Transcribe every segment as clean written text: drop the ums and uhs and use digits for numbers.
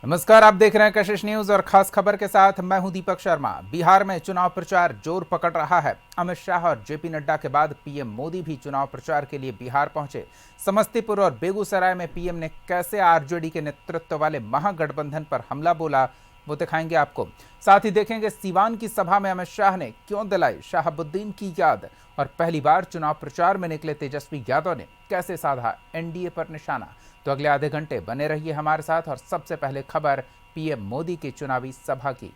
नमस्कार, आप देख रहे हैं कशिश न्यूज और खास खबर के साथ मैं हूं दीपक शर्मा। बिहार में चुनाव प्रचार जोर पकड़ रहा है। अमित शाह और जेपी नड्डा के बाद पीएम मोदी भी चुनाव प्रचार के लिए बिहार पहुंचे। समस्तीपुर और बेगूसराय में पीएम ने कैसे आरजेडी के नेतृत्व वाले महागठबंधन पर हमला बोला, वो दिखाएंगे आपको। साथ ही देखेंगे सीवान की सभा में अमित शाह ने क्यों दिलाई शहाबुद्दीन की याद, और पहली बार चुनाव प्रचार में निकले तेजस्वी यादव ने कैसे साधा एनडीए पर निशाना। तो अगले आधे घंटे बने रहिए हमारे साथ। और सबसे पहले खबर पीएम मोदी की चुनावी सभा की।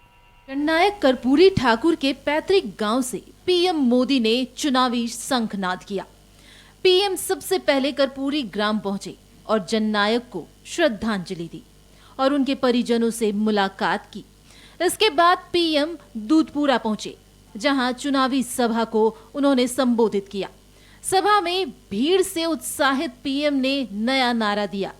जननायक कर्पूरी ठाकुर के पैतृक गांव से पीएम मोदी ने चुनावी शंखनाद किया। पीएम सबसे पहले कर्पूरी ग्राम पहुंचे और जननायक को श्रद्धांजलि दी और उनके परिजनों से मुलाकात की। इसके बाद पीएम दूधपुरा पहुंचे, जहां चुनावी सभा को उन्होंने संबोधित किया। सभा में भीड़ से उत्साहित पीएम ने नया नारा दिया,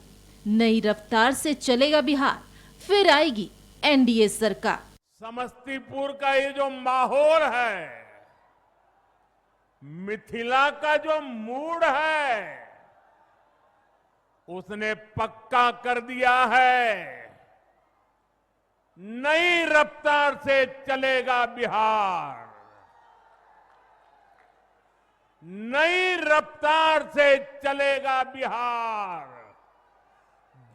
नई रफ्तार से चलेगा बिहार, फिर आएगी एनडीए सरकार। समस्तीपुर का ये जो माहौल है, मिथिला का जो मूड है, उसने पक्का कर दिया है, नई रफ्तार से चलेगा बिहार, नई रफ्तार से चलेगा बिहार,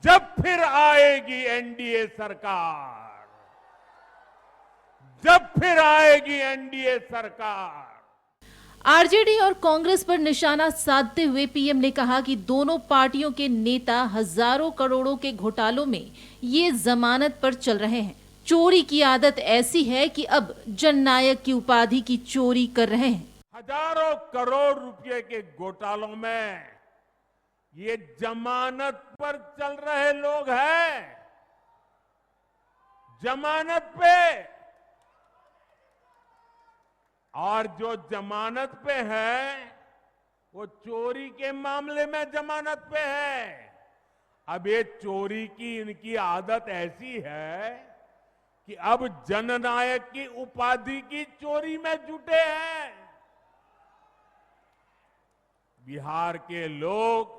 जब फिर आएगी एनडीए सरकार, जब फिर आएगी एनडीए सरकार। आरजेडी और कांग्रेस पर निशाना साधते हुए पीएम ने कहा कि दोनों पार्टियों के नेता हजारों करोड़ों के घोटालों में ये जमानत पर चल रहे हैं। चोरी की आदत ऐसी है कि अब जननायक की उपाधि की चोरी कर रहे हैं। हजारों करोड़ रुपए के घोटालों में ये जमानत पर चल रहे लोग हैं, जमानत पे। और जो जमानत पे है वो चोरी के मामले में जमानत पे है। अब ये चोरी की इनकी आदत ऐसी है कि अब जननायक की उपाधि की चोरी में जुटे हैं। बिहार के लोग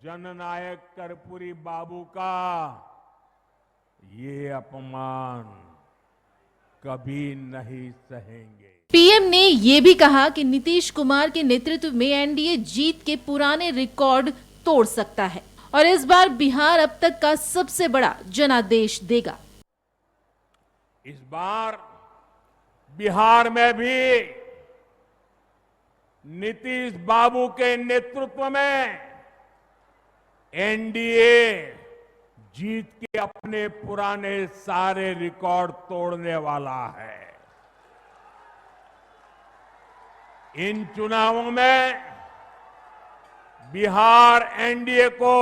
जननायक कर्पूरी बाबू का ये अपमान कभी नहीं सहेंगे। पीएम ने ये भी कहा कि नीतीश कुमार के नेतृत्व में एनडीए जीत के पुराने रिकॉर्ड तोड़ सकता है और इस बार बिहार अब तक का सबसे बड़ा जनादेश देगा। इस बार बिहार में भी नीतीश बाबू के नेतृत्व में एनडीए जीत के अपने पुराने सारे रिकॉर्ड तोड़ने वाला है। इन चुनावों में बिहार एनडीए को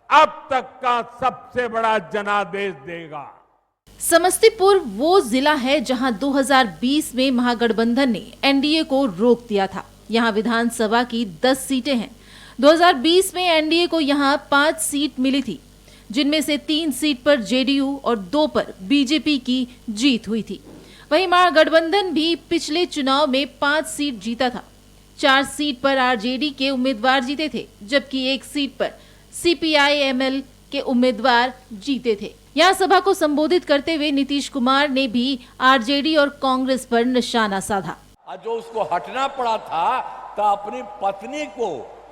अब तक का सबसे बड़ा जनादेश देगा। समस्तीपुर वो जिला है जहां 2020 में महागठबंधन ने एनडीए को रोक दिया था। यहां विधानसभा की 10 सीटें हैं। 2020 में एनडीए को यहां 5 सीट मिली थी, जिनमें से 3 सीट पर जेडीयू और 2 पर बीजेपी की जीत हुई थी। वहीं महागठबंधन भी पिछले चुनाव में 5 सीट जीता था। 4 सीट पर आरजेडी के उम्मीदवार जीते थे, जबकि 1 सीट पर सीपीआई-एमएल के उम्मीदवार जीते थे। यहाँ सभा को संबोधित करते हुए नीतीश कुमार ने भी आरजेडी और कांग्रेस पर निशाना साधा। जो उसको हटना पड़ा था तो अपनी पत्नी को,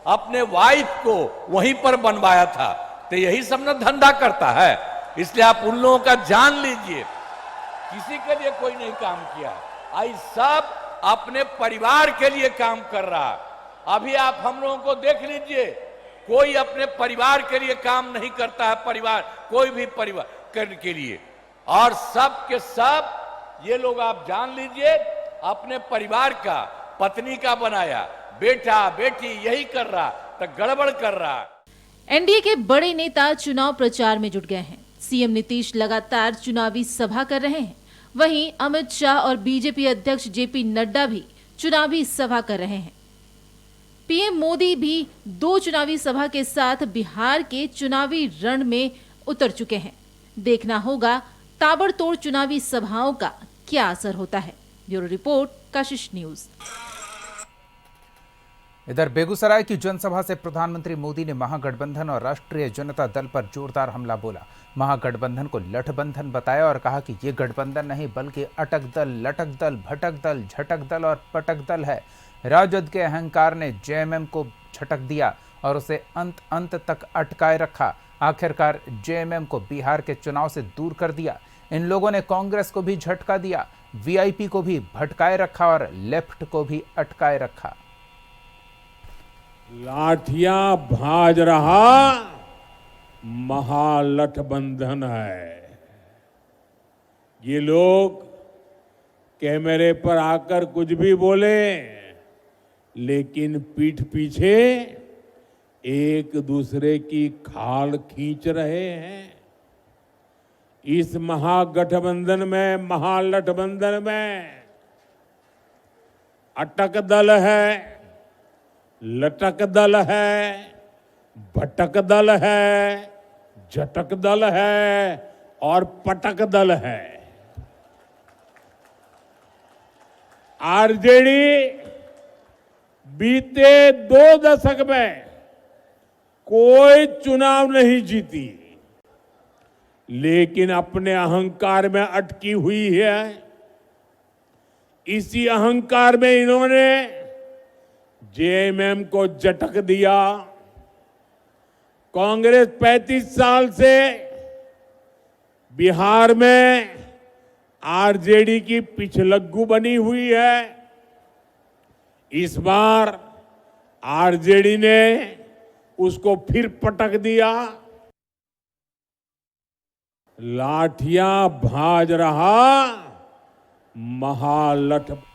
अपने वाइफ को वहीं पर बनवाया था। तो यही सब ना धंधा करता है। इसलिए आप उन लोगों का जान लीजिए, किसी के लिए कोई नहीं काम किया। आई सब अपने परिवार के लिए काम कर रहा है। अभी आप हम लोगों को देख लीजिए, कोई अपने परिवार के लिए काम नहीं करता है। परिवार, कोई भी परिवार करने के लिए, और सब के सब ये लोग आप जान लीजिए अपने परिवार का, पत्नी का बनाया, बेटा बेटी यही कर रहा, तो गड़बड़ कर रहा। एनडीए के बड़े नेता चुनाव प्रचार में जुट गए हैं। सीएम नीतीश लगातार चुनावी सभा कर रहे हैं। वहीं अमित शाह और बीजेपी अध्यक्ष जेपी नड्डा भी चुनावी सभा कर रहे हैं। पीएम मोदी भी 2 चुनावी सभा के साथ बिहार के चुनावी रण में उतर चुके हैं। देखना होगा ताबड़तोड़ चुनावी सभाओं का क्या असर होता है। ब्यूरो रिपोर्ट, कशिश न्यूज। इधर बेगूसराय की जनसभा से प्रधानमंत्री मोदी ने महागठबंधन और राष्ट्रीय जनता दल पर जोरदार हमला बोला। महागठबंधन को लठबंधन बताया और कहा कि ये गठबंधन नहीं बल्कि अटक दल, लटक दल, भटक दल, झटक दल और पटक दल है। राजद के अहंकार ने जेएमएम को झटक दिया और उसे अंत तक अटकाए रखा। आखिरकार जेएमएम को बिहार के चुनाव से दूर कर दिया। इन लोगों ने कांग्रेस को भी झटका दिया, वीआईपी को भी भटकाए रखा और लेफ्ट को भी अटकाए रखा। लाठियां भाज रहा महागठबंधन है। ये लोग कैमरे पर आकर कुछ भी बोले, लेकिन पीठ पीछे एक दूसरे की खाल खींच रहे हैं। इस महागठबंधन में, महागठबंधन में अटक दल है, लटक दल है, भटक दल है, झटक दल है और पटक दल है। आरजेडी बीते 2 दशक में कोई चुनाव नहीं जीती, लेकिन अपने अहंकार में अटकी हुई है। इसी अहंकार में इन्होंने जेएमएम को झटक दिया। कांग्रेस 35 साल से बिहार में आरजेडी की पिछलग्गू बनी हुई है। इस बार आरजेडी ने उसको फिर पटक दिया। लाठियां भाज रहा महागठबंधन।